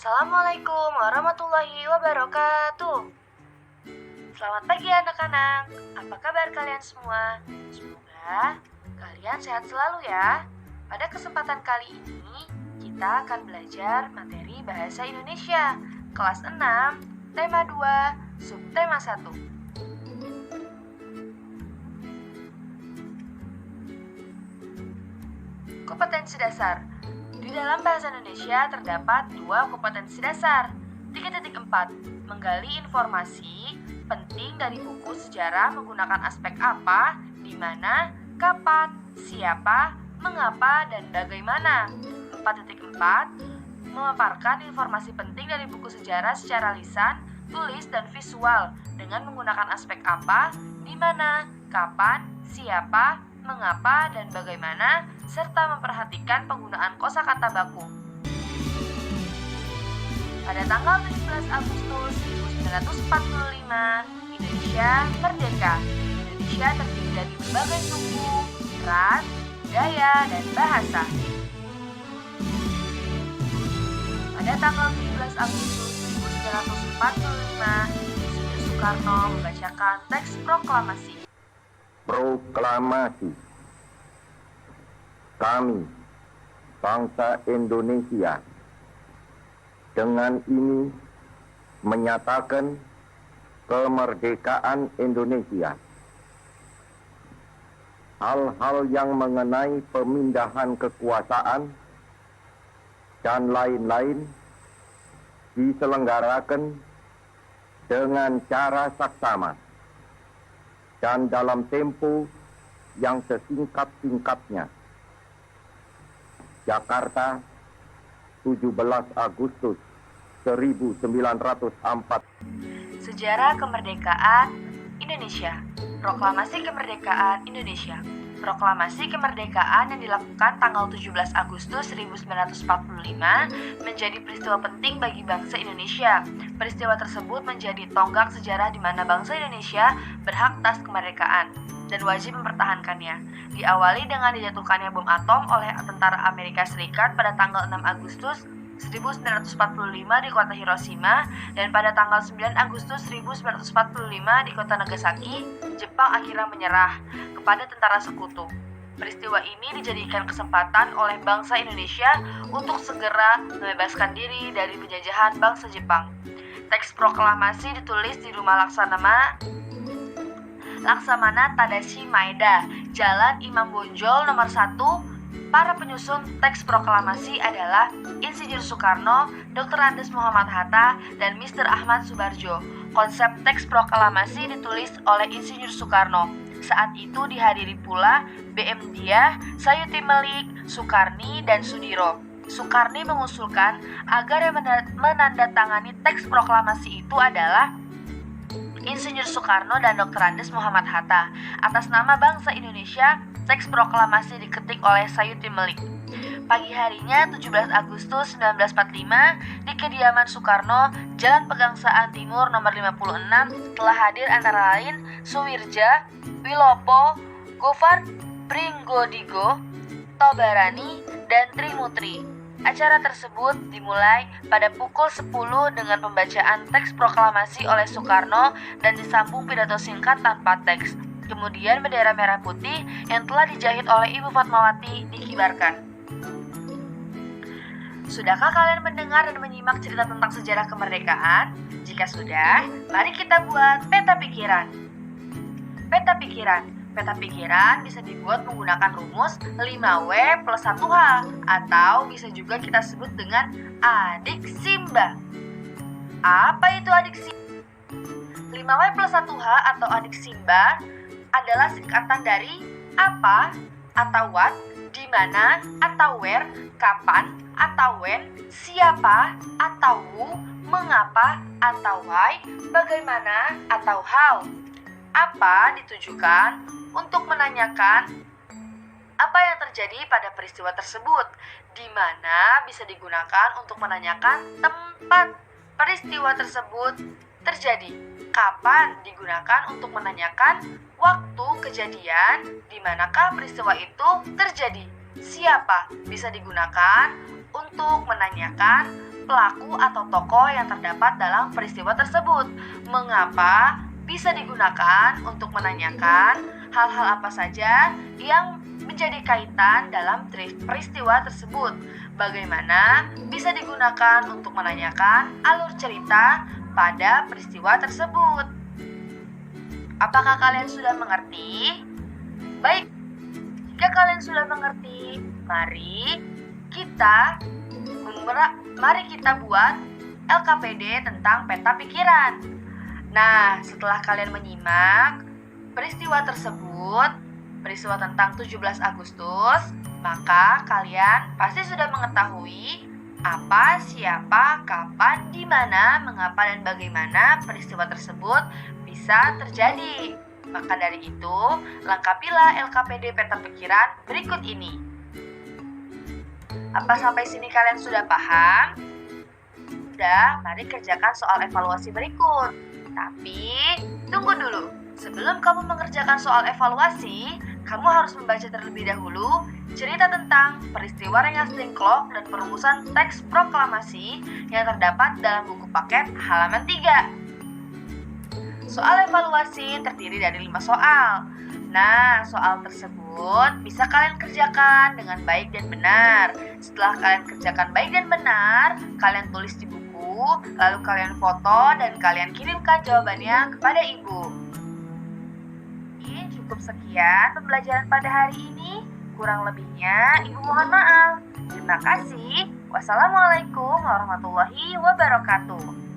Assalamualaikum warahmatullahi wabarakatuh. Selamat pagi anak-anak. Apa kabar kalian semua? Semoga kalian sehat selalu ya. Pada kesempatan kali ini kita akan belajar materi Bahasa Indonesia kelas 6, tema 2, subtema 1. Kompetensi dasar. Di dalam bahasa Indonesia terdapat 2 kompetensi dasar. 3.4 Menggali informasi penting dari buku sejarah menggunakan aspek apa, di mana, kapan, siapa, mengapa, dan bagaimana. 4.4 Memaparkan informasi penting dari buku sejarah secara lisan, tulis, dan visual dengan menggunakan aspek apa, di mana, kapan, siapa, mengapa, dan bagaimana, serta memperhatikan penggunaan kosakata baku. Pada tanggal 17 Agustus 1945, Indonesia merdeka. Indonesia terdiri dari berbagai suku, ras, budaya, dan bahasa. Pada tanggal 17 Agustus 1945, Insinyur Soekarno membacakan teks proklamasi. Proklamasi. Kami, bangsa Indonesia, dengan ini menyatakan kemerdekaan Indonesia. Hal-hal yang mengenai pemindahan kekuasaan dan lain-lain diselenggarakan dengan cara saksama dan dalam tempo yang sesingkat-singkatnya. Jakarta, 17 Agustus 1945. Sejarah Kemerdekaan Indonesia. Proklamasi Kemerdekaan Indonesia. Proklamasi kemerdekaan yang dilakukan tanggal 17 Agustus 1945 menjadi peristiwa penting bagi bangsa Indonesia. Peristiwa tersebut menjadi tonggak sejarah di mana bangsa Indonesia berhak atas kemerdekaan dan wajib mempertahankannya. Diawali dengan dijatuhkannya bom atom oleh tentara Amerika Serikat pada tanggal 6 Agustus 1945 di kota Hiroshima, dan pada tanggal 9 Agustus 1945 di kota Nagasaki, Jepang akhirnya menyerah kepada tentara sekutu. Peristiwa ini dijadikan kesempatan oleh bangsa Indonesia untuk segera membebaskan diri dari penjajahan bangsa Jepang. Teks proklamasi ditulis di rumah Laksamana Tadashi Maeda, Jalan Imam Bonjol nomor 1. Para penyusun teks proklamasi adalah Insinyur Soekarno, Dr. Andes Muhammad Hatta, dan Mr. Ahmad Subarjo. Konsep teks proklamasi ditulis oleh Insinyur Soekarno. Saat itu dihadiri pula B.M. Diah, Sayuti Melik, Sukarni, dan Sudiro. Sukarni mengusulkan agar yang menandatangani teks proklamasi itu adalah Insinyur Soekarno dan Dr. Andes Muhammad Hatta. Atas nama bangsa Indonesia, teks proklamasi diketik oleh Sayuti Melik. Pagi harinya 17 Agustus 1945 di kediaman Soekarno, Jalan Pegangsaan Timur nomor 56 telah hadir antara lain Suwirja, Wilopo, Gofar Pringgodigo, Tobarani, dan Trimutri. Acara tersebut dimulai pada pukul 10 dengan pembacaan teks proklamasi oleh Soekarno dan disambung pidato singkat tanpa teks. Kemudian bendera merah putih yang telah dijahit oleh Ibu Fatmawati dikibarkan. Sudahkah kalian mendengar dan menyimak cerita tentang sejarah kemerdekaan? Jika sudah, mari kita buat peta pikiran. Peta pikiran. Peta pikiran bisa dibuat menggunakan rumus 5W plus 1H, atau bisa juga kita sebut dengan adik Simba. Apa itu adik Simba? 5W plus 1H atau adik Simba adalah singkatan dari apa atau what, di mana atau where, kapan atau when, siapa atau who, mengapa atau why, bagaimana atau how. Apa ditujukan untuk menanyakan apa yang terjadi pada peristiwa tersebut, di mana bisa digunakan untuk menanyakan tempat peristiwa tersebut terjadi. Kapan digunakan untuk menanyakan waktu kejadian, di manakah peristiwa itu terjadi. Siapa bisa digunakan untuk menanyakan pelaku atau tokoh yang terdapat dalam peristiwa tersebut. Mengapa bisa digunakan untuk menanyakan hal-hal apa saja yang menjadi kaitan dalam peristiwa tersebut. Bagaimana bisa digunakan untuk menanyakan alur cerita pada peristiwa tersebut. Apakah kalian sudah mengerti? Baik, jika kalian sudah mengerti, mari kita buat LKPD tentang peta pikiran. Nah, setelah kalian menyimak peristiwa tersebut, peristiwa tentang 17 Agustus, maka kalian pasti sudah mengetahui apa, siapa, kapan, di mana, mengapa, dan bagaimana peristiwa tersebut bisa terjadi. Maka dari itu, lengkapilah LKPD peta pikiran berikut ini. Apa sampai sini kalian sudah paham? Sudah, mari kerjakan soal evaluasi berikut. Tapi, tunggu dulu. Sebelum kamu mengerjakan soal evaluasi, kamu harus membaca terlebih dahulu cerita tentang peristiwa Rengas Dengklok dan perumusan teks proklamasi yang terdapat dalam buku paket halaman 3. Soal evaluasi terdiri dari 5 soal. Nah, soal tersebut bisa kalian kerjakan dengan baik dan benar. Setelah kalian kerjakan baik dan benar, kalian tulis di buku, lalu kalian foto dan kalian kirimkan jawabannya kepada ibu. Cukup sekian pembelajaran pada hari ini. Kurang lebihnya, ibu mohon maaf. Terima kasih. Wassalamualaikum warahmatullahi wabarakatuh.